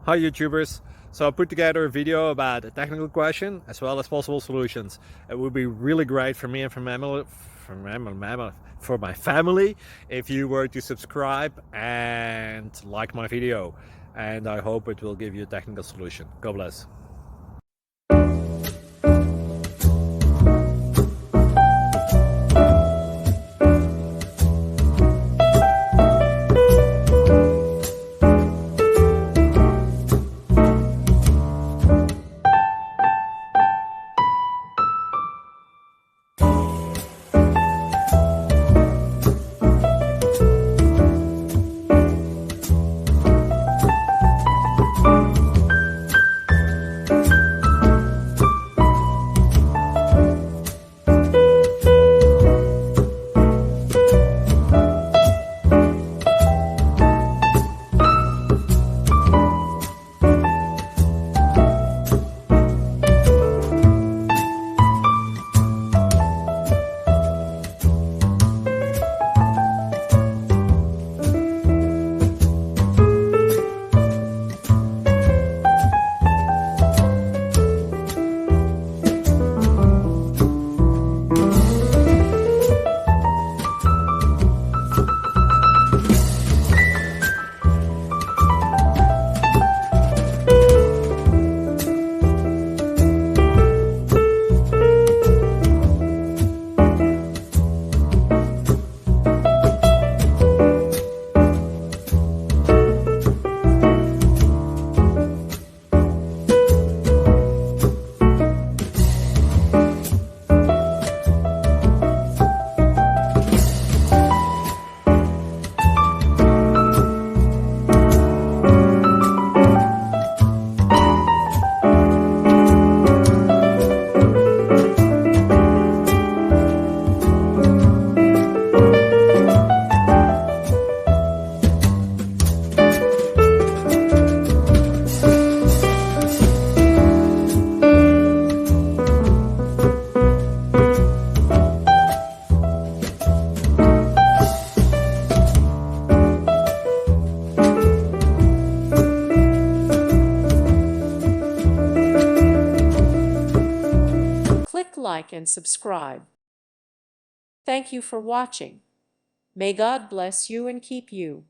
Hi YouTubers! So I put together a video about a technical question as well as possible solutions. It would be really great for me and for my family if you were to subscribe and like my video. And I hope it will give you a technical solution. God bless. Click like and subscribe. Thank you for watching. May God bless you and keep you.